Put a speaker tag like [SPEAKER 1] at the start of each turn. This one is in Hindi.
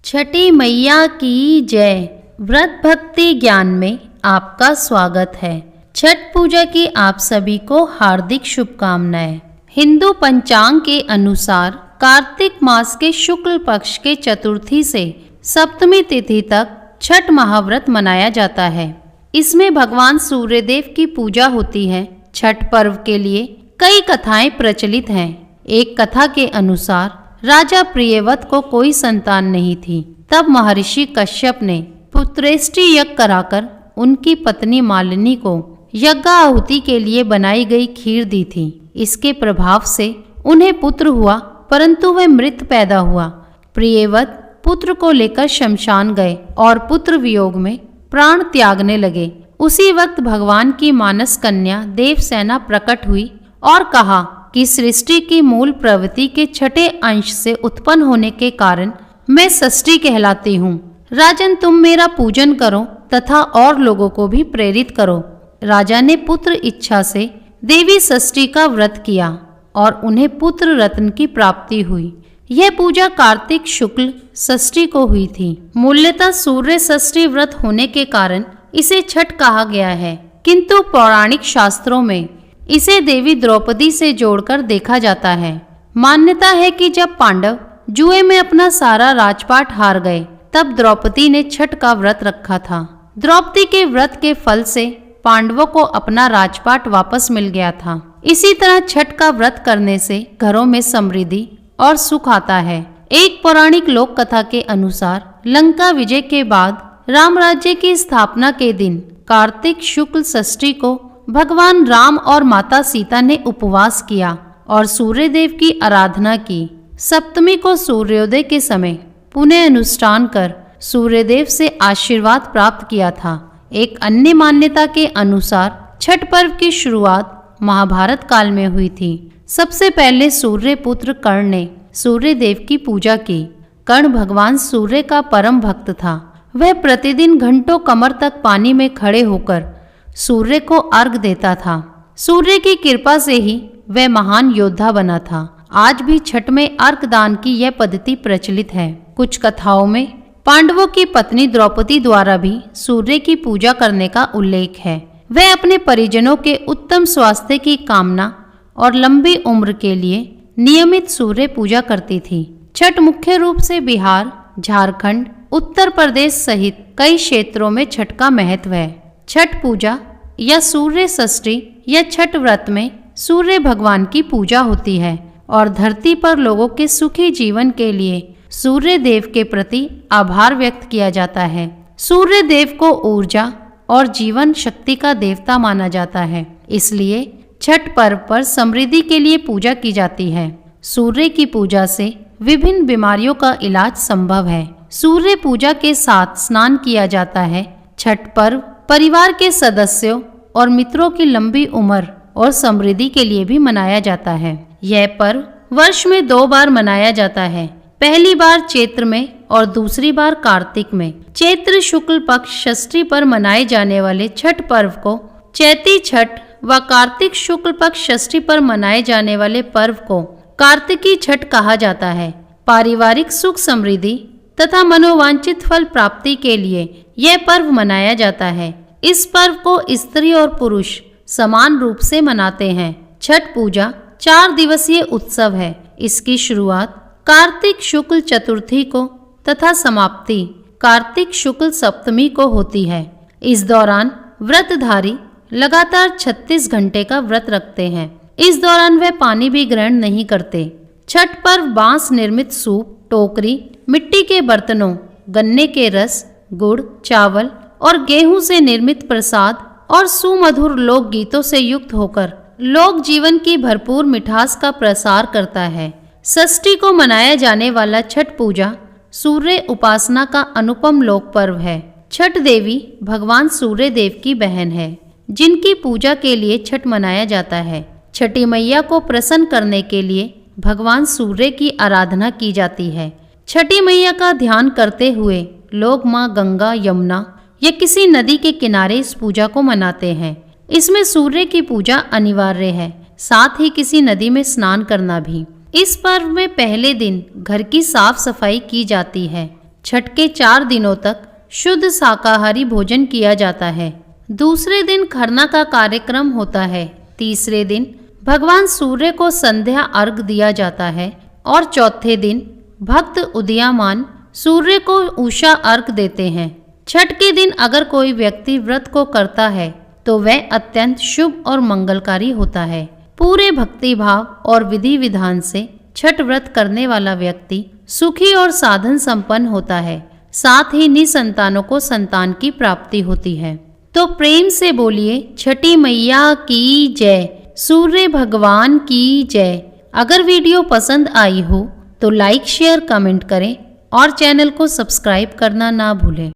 [SPEAKER 1] छठी मैया की जय। व्रत भक्ति ज्ञान में आपका स्वागत है। छठ पूजा की आप सभी को हार्दिक शुभकामनाएं। हिंदू पंचांग के अनुसार कार्तिक मास के शुक्ल पक्ष के चतुर्थी से सप्तमी तिथि तक छठ महाव्रत मनाया जाता है। इसमें भगवान सूर्यदेव की पूजा होती है। छठ पर्व के लिए कई कथाएं प्रचलित हैं। एक कथा के अनुसार राजा प्रियव्रत को कोई संतान नहीं थी। तब महर्षि कश्यप ने पुत्रेष्टि यज्ञ कराकर उनकी पत्नी मालिनी को यज्ञाहुति के लिए बनाई गई खीर दी थी। इसके प्रभाव से उन्हें पुत्र हुआ, परंतु वह मृत पैदा हुआ। प्रियव्रत पुत्र को लेकर शमशान गए और पुत्र वियोग में प्राण त्यागने लगे। उसी वक्त भगवान की मानस कन्या देवसेना प्रकट हुई और कहा कि सृष्टि की मूल प्रवृत्ति के छठे अंश से उत्पन्न होने के कारण मैं षष्ठी कहलाती हूँ। राजन, तुम मेरा पूजन करो तथा और लोगों को भी प्रेरित करो। राजा ने पुत्र इच्छा से देवी षष्ठी का व्रत किया और उन्हें पुत्र रत्न की प्राप्ति हुई। यह पूजा कार्तिक शुक्ल षष्ठी को हुई थी। मूल्यतः सूर्य षष्ठी व्रत होने के कारण इसे छठ कहा गया है, किंतु पौराणिक शास्त्रों में इसे देवी द्रौपदी से जोड़कर देखा जाता है। मान्यता है कि जब पांडव जुए में अपना सारा राजपाट हार गए, तब द्रौपदी ने छठ का व्रत रखा था। द्रौपदी के व्रत के फल से पांडवों को अपना राजपाट वापस मिल गया था। इसी तरह छठ का व्रत करने से घरों में समृद्धि और सुख आता है। एक पौराणिक लोक कथा के अनुसार लंका विजय के बाद राम राज्य की स्थापना के दिन कार्तिक शुक्ल षष्ठी को भगवान राम और माता सीता ने उपवास किया और सूर्यदेव की आराधना की। सप्तमी को सूर्योदय के समय पुनः अनुष्ठान कर सूर्यदेव से आशीर्वाद प्राप्त किया था। एक अन्य मान्यता के अनुसार छठ पर्व की शुरुआत महाभारत काल में हुई थी। सबसे पहले सूर्य पुत्र कर्ण ने सूर्यदेव की पूजा की। कर्ण भगवान सूर्य का परम भक्त था। वह प्रतिदिन घंटों कमर तक पानी में खड़े होकर सूर्य को अर्घ देता था। सूर्य की कृपा से ही वह महान योद्धा बना था। आज भी छठ में अर्घ दान की यह पद्धति प्रचलित है। कुछ कथाओं में पांडवों की पत्नी द्रौपदी द्वारा भी सूर्य की पूजा करने का उल्लेख है। वह अपने परिजनों के उत्तम स्वास्थ्य की कामना और लंबी उम्र के लिए नियमित सूर्य पूजा करती थी। छठ मुख्य रूप से बिहार, झारखंड, उत्तर प्रदेश सहित कई क्षेत्रों में छठ का महत्व है। छठ पूजा या सूर्य षष्ठी या छठ व्रत में सूर्य भगवान की पूजा होती है और धरती पर लोगों के सुखी जीवन के लिए सूर्य देव के प्रति आभार व्यक्त किया जाता है। सूर्य देव को ऊर्जा और जीवन शक्ति का देवता माना जाता है, इसलिए छठ पर्व पर समृद्धि के लिए पूजा की जाती है। सूर्य की पूजा से विभिन्न बीमारियों का इलाज संभव है। सूर्य पूजा के साथ स्नान किया जाता है। छठ पर्व परिवार के सदस्यों और मित्रों की लंबी उम्र और समृद्धि के लिए भी मनाया जाता है। यह पर्व वर्ष में 2 बार मनाया जाता है। पहली बार चैत्र में और दूसरी बार कार्तिक में। चैत्र शुक्ल पक्ष षष्ठी पर मनाए जाने वाले छठ पर्व को चैती छठ व कार्तिक शुक्ल पक्ष षष्ठी पर मनाए जाने वाले पर्व को कार्तिकी छठ कहा जाता है। पारिवारिक सुख समृद्धि तथा मनोवांछित फल प्राप्ति के लिए यह पर्व मनाया जाता है। इस पर्व को स्त्री और पुरुष समान रूप से मनाते हैं। छठ पूजा 4 दिवसीय उत्सव है। इसकी शुरुआत कार्तिक शुक्ल चतुर्थी को तथा समाप्ति कार्तिक शुक्ल सप्तमी को होती है। इस दौरान व्रतधारी लगातार 36 घंटे का व्रत रखते हैं। इस दौरान वह पानी भी ग्रहण नहीं करते। छठ पर्व बांस निर्मित सूप, टोकरी, मिट्टी के बर्तनों, गन्ने के रस, गुड़, चावल और गेहूं से निर्मित प्रसाद और सुमधुर लोक गीतों से युक्त होकर लोक जीवन की भरपूर मिठास का प्रसार करता है। षष्ठी को मनाया जाने वाला छठ पूजा सूर्य उपासना का अनुपम लोक पर्व है। छठ देवी भगवान सूर्य देव की बहन है, जिनकी पूजा के लिए छठ मनाया जाता है। छठी मैया को प्रसन्न करने के लिए भगवान सूर्य की आराधना की जाती है। छठी मैया का ध्यान करते हुए लोग माँ गंगा, यमुना या किसी नदी के किनारे इस पूजा को मनाते हैं। इसमें सूर्य की पूजा अनिवार्य है, साथ ही किसी नदी में स्नान करना भी। इस पर्व में पहले दिन घर की साफ सफाई की जाती है। छठ के 4 दिनों तक शुद्ध शाकाहारी भोजन किया जाता है। दूसरे दिन खरना का कार्यक्रम होता है। तीसरे दिन भगवान सूर्य को संध्या अर्घ दिया जाता है और चौथे दिन भक्त उदीयमान सूर्य को उषा अर्घ देते हैं। छठ के दिन अगर कोई व्यक्ति व्रत को करता है तो वह अत्यंत शुभ और मंगलकारी होता है। पूरे भक्ति भाव और विधि विधान से छठ व्रत करने वाला व्यक्ति सुखी और साधन संपन्न होता है। साथ ही निसंतानों को संतान की प्राप्ति होती है। तो प्रेम से बोलिए छठी मैया की जय, सूर्य भगवान की जय। अगर वीडियो पसंद आई हो तो लाइक शेयर कमेंट करें और चैनल को सब्सक्राइब करना ना भूलें।